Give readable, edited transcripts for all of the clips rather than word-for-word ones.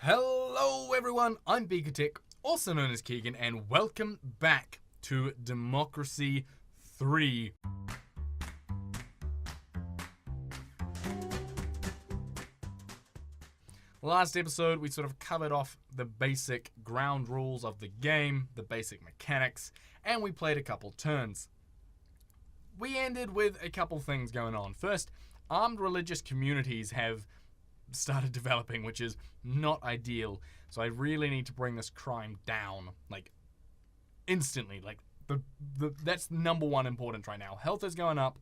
Hello everyone, I'm BeakerTeck, also known as Keegan, and welcome back to Democracy 3. Last episode, we sort of covered off the basic ground rules of the game, the basic mechanics, and we played a couple turns. We ended with a couple things going on. First, armed religious communities have started developing, which is not ideal. So I really need to bring this crime down, like, instantly. Like, that's number one important right now. Health is going up,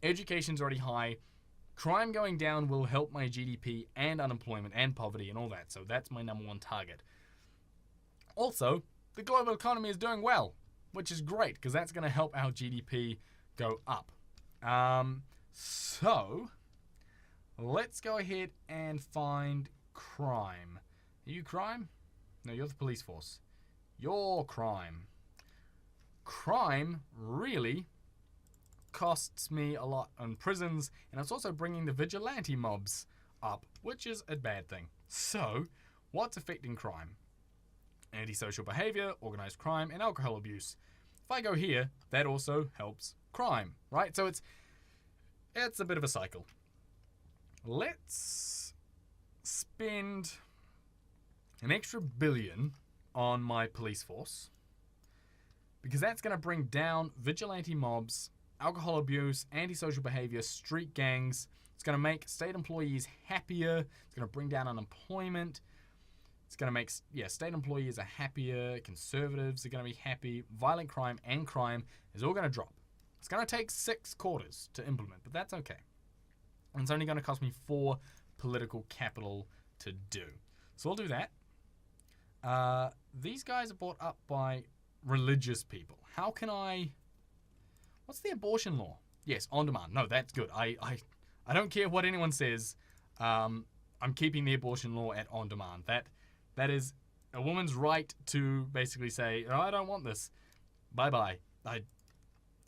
education's already high, crime going down will help my GDP and unemployment and poverty and all that. So that's my number one target. Also, the global economy is doing well, which is great because that's going to help our GDP go up. So let's go ahead and find crime. Are you crime? No, you're the police force. You're crime. Crime really costs me a lot on prisons, and it's also bringing the vigilante mobs up, which is a bad thing. So, what's affecting crime? Antisocial behavior, organized crime, and alcohol abuse. If I go here, that also helps crime, right? So it's a bit of a cycle. Let's spend an extra $1 billion on my police force, because that's going to bring down vigilante mobs, alcohol abuse, antisocial behavior, street gangs. It's going to make state employees happier. It's going to bring down unemployment. It's going to make, state employees are happier. Conservatives are going to be happy. Violent crime and crime is all going to drop. It's going to take 6 quarters to implement, but that's okay. And it's only going to cost me 4 political capital to do. So I'll do that. These guys are brought up by religious people. How can I... What's the abortion law? Yes, on demand. No, that's good. I don't care what anyone says. I'm keeping the abortion law at on demand. That is a woman's right to basically say, oh, I don't want this. Bye-bye.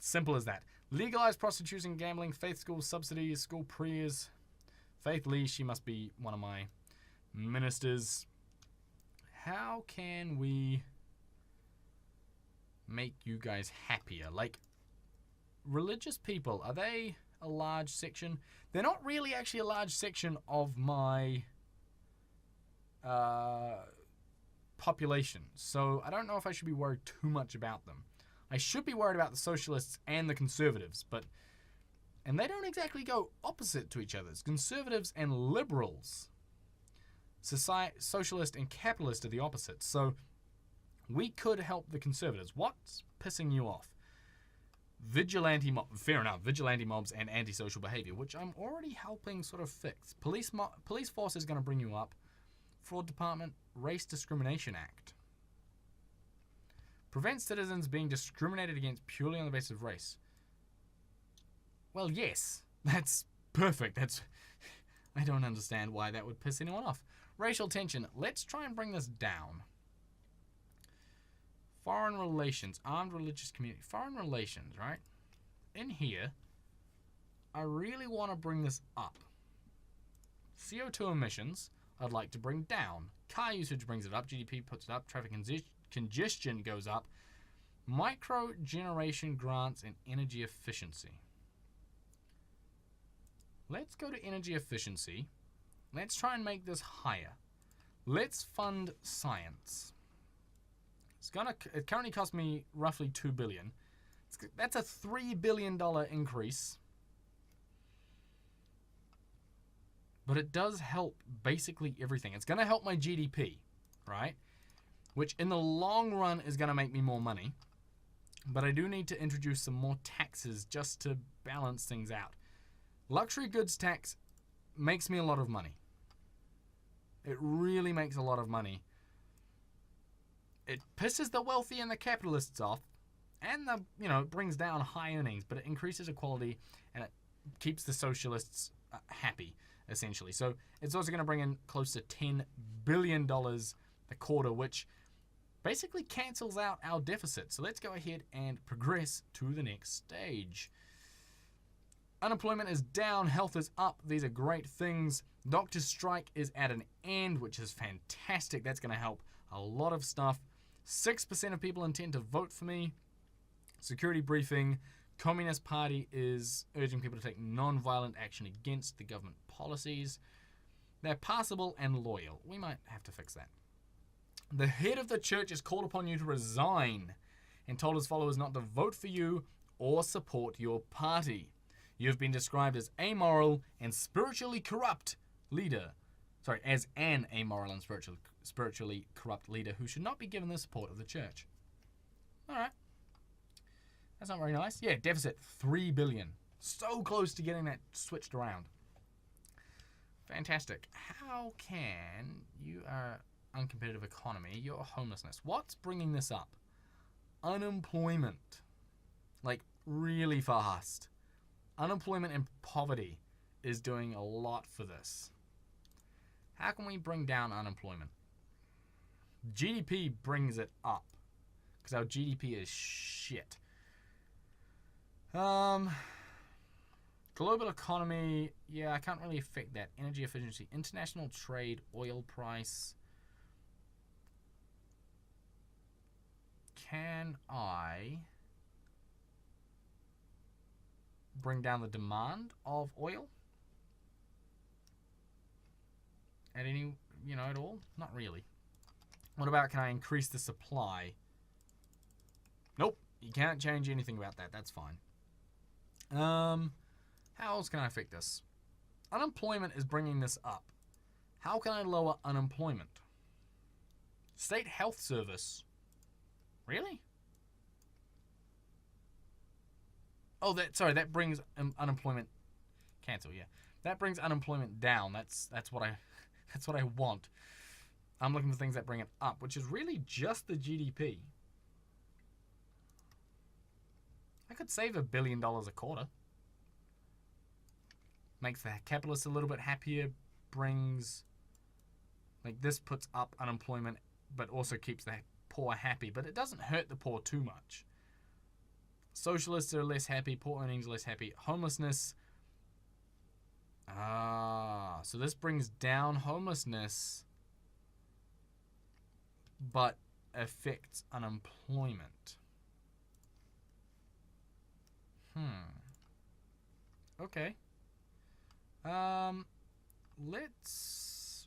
Simple as that. Legalize prostitution, gambling, faith schools, subsidies, school prayers. Faith Lee, she must be one of my ministers. How can we make you guys happier? Like, religious people, are they a large section? They're not really actually a large section of my population, so I don't know if I should be worried too much about them. I should be worried about the socialists and the conservatives, and they don't exactly go opposite to each other. It's conservatives and liberals. Socialist and capitalist are the opposites, so we could help the conservatives. What's pissing you off? Fair enough, vigilante mobs and antisocial behavior, which I'm already helping sort of fix. Police force is going to bring you up. Fraud Department, Race Discrimination Act. Prevent citizens being discriminated against purely on the basis of race. Well, yes, that's perfect. I don't understand why that would piss anyone off. Racial tension. Let's try and bring this down. Foreign relations, armed religious community. Foreign relations, right? In here, I really want to bring this up. CO2 emissions, I'd like to bring down. Car usage brings it up. GDP puts it up. Traffic congestion goes up. Micro generation grants and energy efficiency. Let's go to energy efficiency. Let's try and make this higher. Let's fund science. It currently costs me roughly $2 billion. That's a $3 billion increase. But it does help basically everything. It's going to help my GDP, right? Which in the long run is going to make me more money. But I do need to introduce some more taxes just to balance things out. Luxury goods tax makes me a lot of money. It really makes a lot of money. It pisses the wealthy and the capitalists off, and it brings down high earnings, but it increases equality and it keeps the socialists happy, essentially. So it's also going to bring in close to $10 billion a quarter, which basically cancels out our deficit. So let's go ahead and progress to the next stage. Unemployment is down, health is up. These are great things. Doctor's strike is at an end, which is fantastic. That's going to help a lot of stuff. 6% of people intend to vote for me. Security briefing. Communist Party is urging people to take non-violent action against the government policies. They're passable and loyal. We might have to fix that. The head of the church has called upon you to resign and told his followers not to vote for you or support your party. You have been described as amoral and spiritually corrupt leader. Sorry, as an amoral and spiritually corrupt leader who should not be given the support of the church. All right. That's not very nice. Yeah, deficit, $3 billion. So close to getting that switched around. Fantastic. How can you are uncompetitive economy, your homelessness? What's bringing this up? Unemployment. Like, really fast. Unemployment and poverty is doing a lot for this. How can we bring down unemployment? GDP brings it up. Because our GDP is shit. Global economy, yeah, I can't really affect that. Energy efficiency, international trade, oil price. Can I bring down the demand of oil? At any, at all? Not really. What about, can I increase the supply? Nope, you can't change anything about that. That's fine. How else can I affect this? Unemployment is bringing this up. How can I lower unemployment? State health service. Really? Oh, that brings unemployment. Cancel, yeah. That brings unemployment down. That's what I want. I'm looking for things that bring it up, which is really just the GDP. I could save $1 billion a quarter. Makes the capitalists a little bit happier. Brings, like, this puts up unemployment, but also keeps the poor happy. But it doesn't hurt the poor too much. Socialists are less happy. Poor earnings less happy. Homelessness. So this brings down homelessness, but affects unemployment. Okay. Let's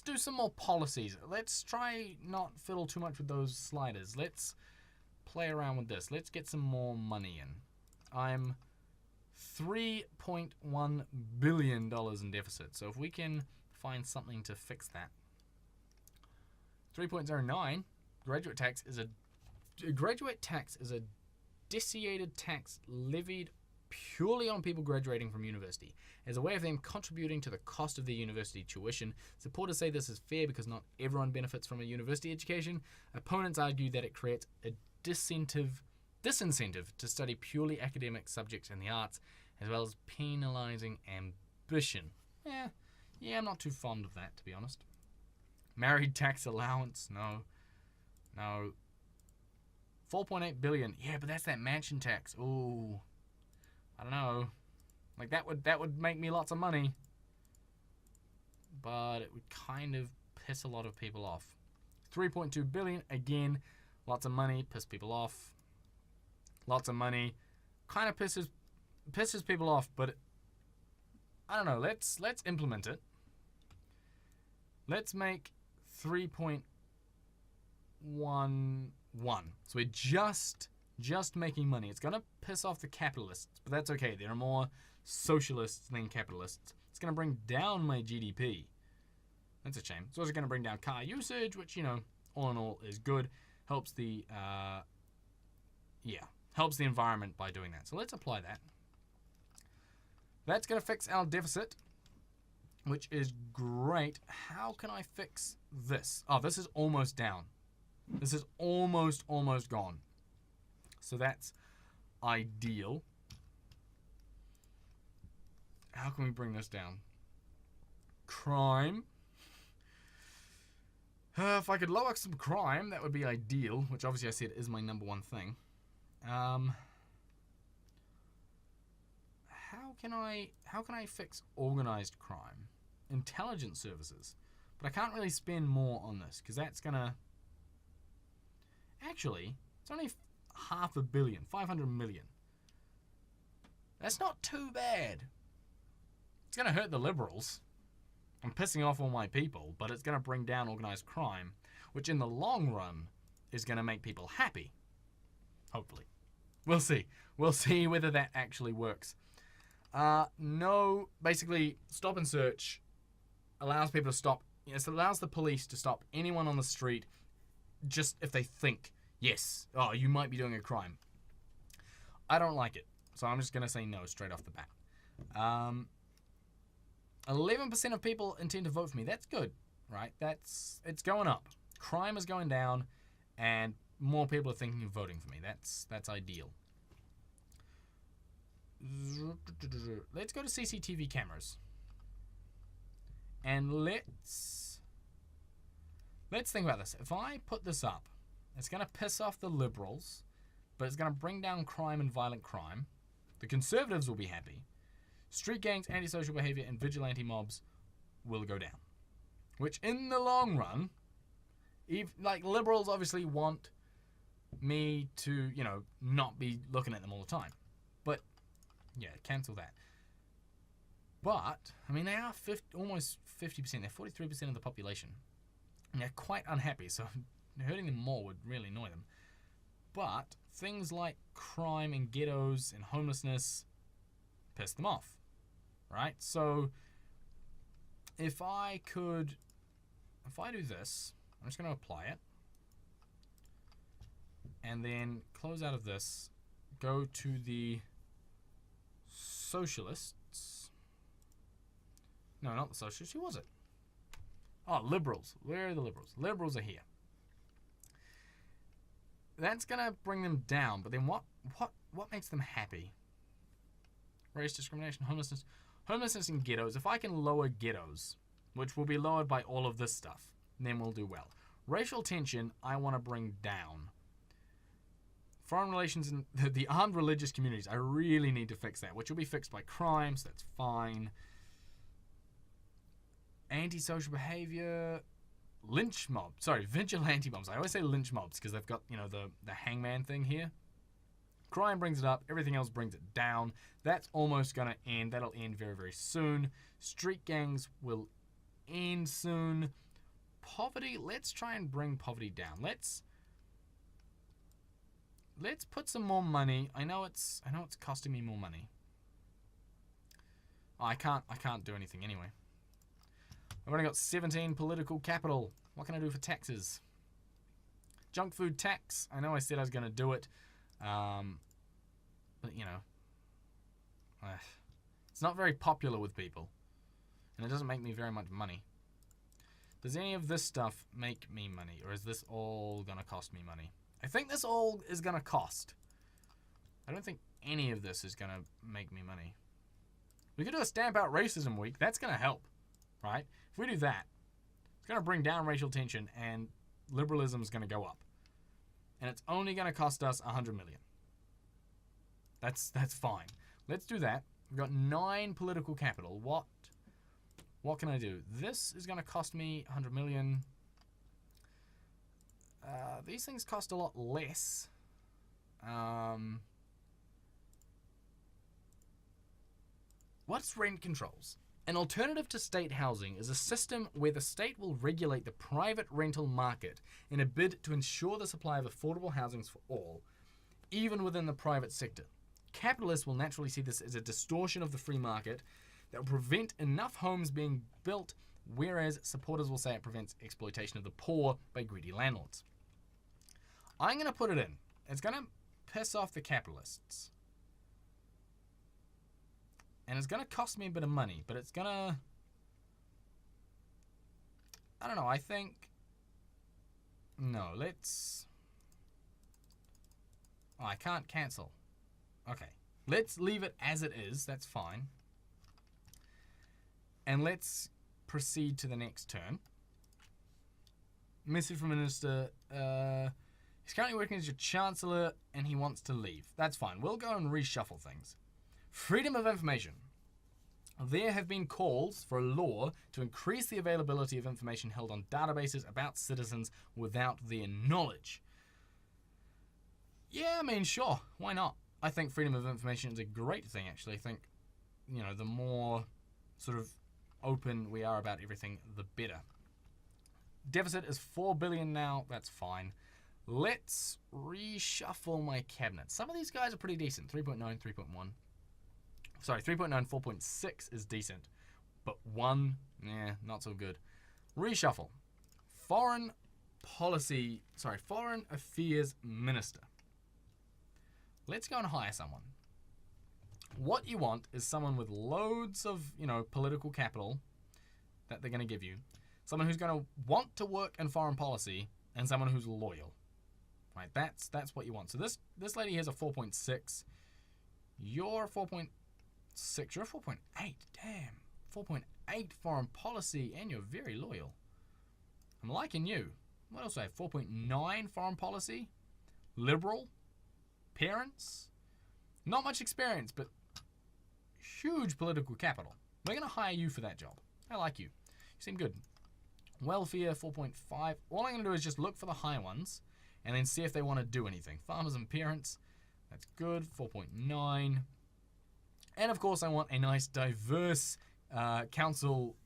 do some more policies. Let's try not fiddle too much with those sliders. Let's play around with this. Let's get some more money in. I'm $3.1 billion in deficit. So if we can find something to fix that. 3.09, graduate tax is a dissuaded tax levied purely on people graduating from university. As a way of them contributing to the cost of their university tuition, supporters say this is fair because not everyone benefits from a university education. Opponents argue that it creates a disincentive to study purely academic subjects in the arts, as well as penalizing ambition. Yeah, I'm not too fond of that, to be honest. Married tax allowance, no. 4.8 billion. Yeah, but that's that mansion tax. Ooh, I don't know. Like that would make me lots of money, but it would kind of piss a lot of people off. 3.2 billion again, lots of money, piss people off. Lots of money, kind of pisses people off, but I don't know. Let's implement it. Let's make 3.11. So we're just making money. It's gonna piss off the capitalists, but that's okay. There are more socialists than capitalists. It's gonna bring down my GDP. That's a shame. It's also gonna bring down car usage, which, all in all is good. Helps the helps the environment by doing that. So let's apply that. That's gonna fix our deficit, which is great. How can I fix this? Oh, this is almost down. This is almost gone. So that's ideal. How can we bring this down? Crime. If I could lower some crime, that would be ideal, which obviously I said is my number one thing. how can I fix organized crime? Intelligence services. But I can't really spend more on this, because that's gonna... Actually, it's only $500 million, 500 million. That's not too bad. It's gonna hurt the liberals. I'm pissing off all my people, but it's gonna bring down organized crime, which in the long run is gonna make people happy. Hopefully. We'll see. We'll see whether that actually works. No, basically, stop and search allows people to stop. It allows the police to stop anyone on the street just if they think, yes, oh, you might be doing a crime. I don't like it, so I'm just going to say no straight off the bat. 11% of people intend to vote for me. That's good, right? It's going up. Crime is going down, and more people are thinking of voting for me. That's ideal. Let's go to CCTV cameras. And let's think about this. If I put this up, it's going to piss off the liberals, but it's going to bring down crime and violent crime. The conservatives will be happy. Street gangs, antisocial behavior, and vigilante mobs will go down. Which, in the long run, liberals obviously want me to, not be looking at them all the time. But, yeah, cancel that. But, they are almost 50%. They're 43% of the population. And they're quite unhappy, so hurting them more would really annoy them. But things like crime and ghettos and homelessness piss them off, right? So if I do this, I'm just going to apply it. And then close out of this, go to the socialists. No, not the socialists. Who was it? Oh, liberals. Where are the liberals? Liberals are here. That's going to bring them down, but then what makes them happy? Race discrimination, homelessness and ghettos. If I can lower ghettos, which will be lowered by all of this stuff, then we'll do well. Racial tension, I want to bring down. Foreign relations and the armed religious communities, I really need to fix that, which will be fixed by crime, so that's fine. Antisocial behavior, vigilante mobs. I always say lynch mobs because they've got, the hangman thing here. Crime brings it up, everything else brings it down. That's almost going to end. That'll end very, very soon. Street gangs will end soon. Poverty, let's try and bring poverty down. Let's put some more money. I know it's costing me more money. Oh, I can't do anything anyway. I've only got 17 political capital. What can I do for taxes? Junk food tax. I know I said I was going to do it. But, it's not very popular with people. And it doesn't make me very much money. Does any of this stuff make me money? Or is this all going to cost me money? I think this all is going to cost. I don't think any of this is going to make me money. We could do a Stamp Out Racism Week. That's going to help, right? If we do that, it's going to bring down racial tension and liberalism is going to go up. And it's only going to cost us $100 million. That's fine. Let's do that. We've got 9 political capital. What can I do? This is going to cost me $100 million. These things cost a lot less. What's rent controls? An alternative to state housing is a system where the state will regulate the private rental market in a bid to ensure the supply of affordable housings for all, even within the private sector. Capitalists will naturally see this as a distortion of the free market that will prevent enough homes being built, whereas supporters will say it prevents exploitation of the poor by greedy landlords. I'm going to put it in. It's going to piss off the capitalists. And it's going to cost me a bit of money, but it's going to... I don't know, I think... No, let's... Oh, I can't cancel. Okay. Let's leave it as it is. That's fine. And let's proceed to the next turn. Message from Minister... he's currently working as your Chancellor, and he wants to leave. That's fine. We'll go and reshuffle things. Freedom of information. There have been calls for a law to increase the availability of information held on databases about citizens without their knowledge. Yeah, I mean, sure, why not? I think freedom of information is a great thing, actually. I think, the more sort of open we are about everything, the better. Deficit is 4 billion now. That's fine. Let's reshuffle my cabinet. Some of these guys are pretty decent. 3.9, 3.1. Sorry, 3.9, 4.6 is decent. But 1, not so good. Reshuffle. Foreign Affairs Minister. Let's go and hire someone. What you want is someone with loads of, political capital that they're going to give you. Someone who's going to want to work in foreign policy, and someone who's loyal. Right, that's what you want. So this lady has a 4.6. You're 4.6. You're 4.8. Damn. 4.8 foreign policy, and you're very loyal. I'm liking you. What else do I have? 4.9 foreign policy. Liberal. Parents. Not much experience, but huge political capital. We're going to hire you for that job. I like you. You seem good. Welfare, 4.5. All I'm going to do is just look for the high ones and then see if they want to do anything. Farmers and parents. That's good. 4.9. And of course, I want a nice, diverse council,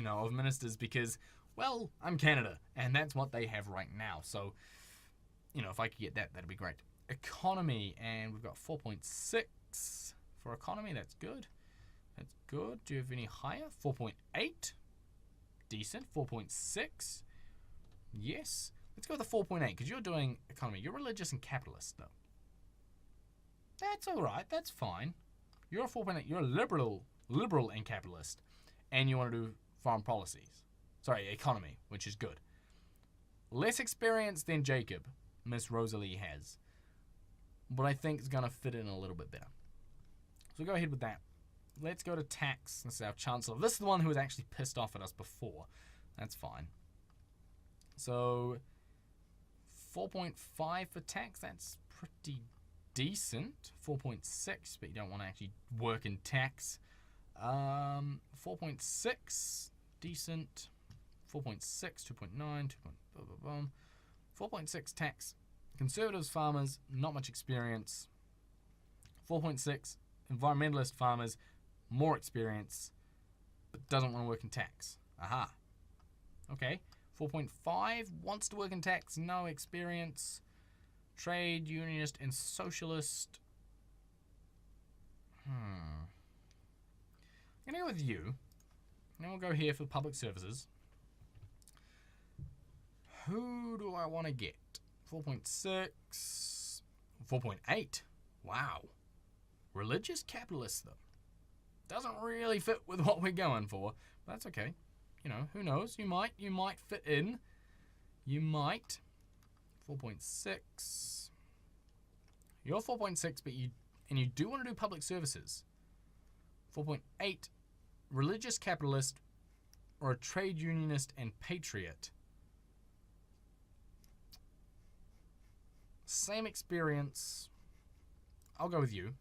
of ministers because, well, I'm Canada, and that's what they have right now. So, if I could get that, that'd be great. Economy, and we've got 4.6 for economy. That's good. That's good. Do you have any higher? 4.8. Decent. 4.6. Yes. Let's go with the 4.8 because you're doing economy. You're religious and capitalist, though. That's all right. That's fine. You're a 4.8. You're a liberal and capitalist, and you want to do foreign policies. Sorry, economy, which is good. Less experience than Jacob, Miss Rosalie has, but I think it's going to fit in a little bit better. So go ahead with that. Let's go to tax. This is our chancellor. This is the one who was actually pissed off at us before. That's fine. So 4.5 for tax. That's pretty decent. 4.6, but you don't want to actually work in tax. 4.6, decent. 4.6, 2.9, 4.6 tax. Conservatives, farmers, not much experience. 4.6, environmentalist farmers, more experience, but doesn't want to work in tax. Aha. Okay. 4.5, wants to work in tax, no experience. Trade, unionist, and socialist. I'm going to go with you. Then we'll go here for public services. Who do I want to get? 4.6. 4.8. Wow. Religious capitalist, though. Doesn't really fit with what we're going for. But that's okay. Who knows? You might fit in. You might. 4.6. You're 4.6, but you do want to do public services. 4.8. Religious capitalist or a trade unionist and patriot. Same experience. I'll go with you.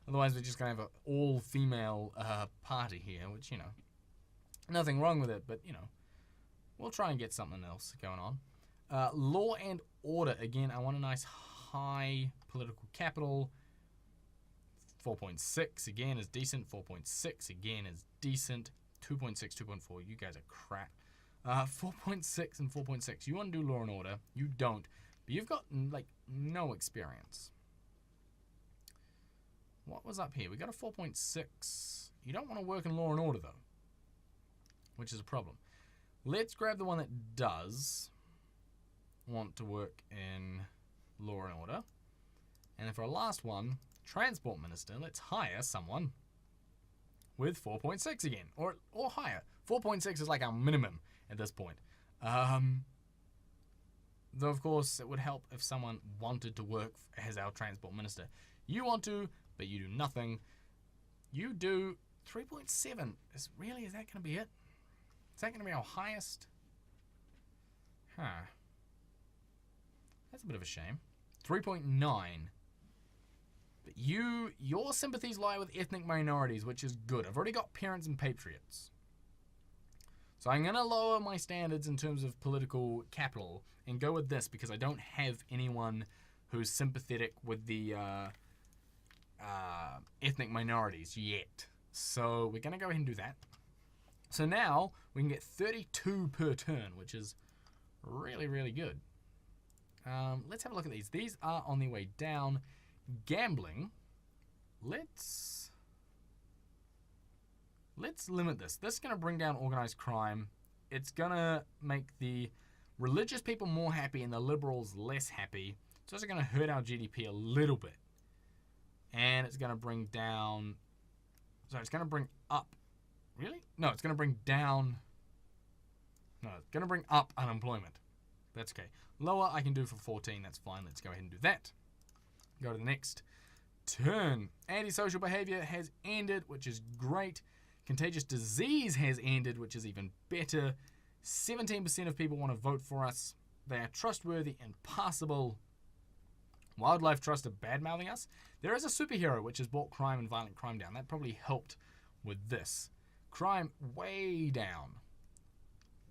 Otherwise, we're just going to have an all-female party here, which, nothing wrong with it, but, we'll try and get something else going on. Law and order. Again, I want a nice high political capital. 4.6, again, is decent. 4.6, again, is decent. 2.6, 2.4, you guys are crap. 4.6 and 4.6. You want to do law and order. You don't. But you've got, no experience. What was up here? We got a 4.6. You don't want to work in law and order, though, which is a problem. Let's grab the one that does want to work in law and order. And then for our last one, transport minister, let's hire someone with 4.6 again, or higher. 4.6 is like our minimum at this point. Though, of course, it would help if someone wanted to work as our transport minister. You want to, but you do nothing. You do 3.7. Is that going to be it? Is that going to be our highest? That's a bit of a shame. 3.9. But your sympathies lie with ethnic minorities, which is good. I've already got parents and patriots. So I'm going to lower my standards in terms of political capital and go with this because I don't have anyone who's sympathetic with the ethnic minorities yet. So we're going to go ahead and do that. So now we can get 32 per turn, which is really, really good. Let's have a look at these. These are on the way down. Gambling. Let's limit this. This is going to bring down organized crime. It's going to make the religious people more happy and the liberals less happy. So it's going to hurt our GDP a little bit. And it's going to bring down... So it's going to bring up... Really? No, it's going to bring down... No, it's going to bring up unemployment. That's okay. Lower I can do for 14. That's fine. Let's go ahead and do that. Go to the next turn. Antisocial behavior has ended, which is great. Contagious disease has ended, which is even better. 17% of people want to vote for us. They are trustworthy and passable. Wildlife Trust are bad-mouthing us. There is a superhero which has brought crime and violent crime down. That probably helped with this. Crime way down.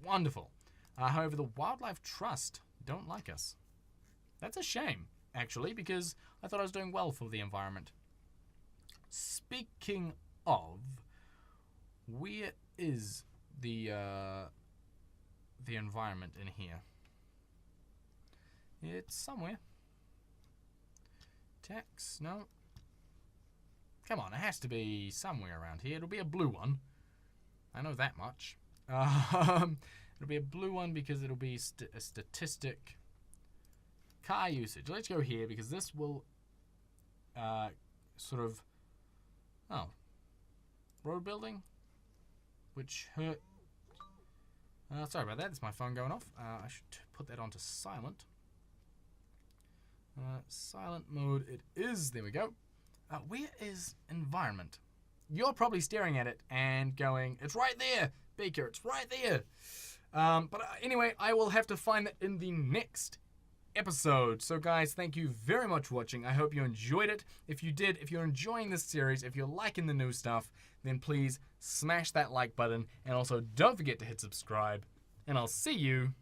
Wonderful. However, the Wildlife Trust don't like us. That's a shame, actually, because I thought I was doing well for the environment. Speaking of, where is the environment in here? It's somewhere. Tax? No. Come on, it has to be somewhere around here. It'll be a blue one. I know that much. It'll be a blue one because it'll be a statistic. Car usage. Let's go here because this will sort of... Oh. Road building? Which hurt... sorry about that. That's my phone going off. I should put that onto silent. Silent mode it is. There we go. Where is environment? You're probably staring at it and going, it's right there, Beaker, it's right there. But anyway, I will have to find that in the next episode. So guys, thank you very much for watching. I hope you enjoyed it. If you did, if you're enjoying this series, if you're liking the new stuff, then please smash that like button. And also don't forget to hit subscribe. And I'll see you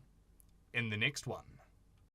in the next one.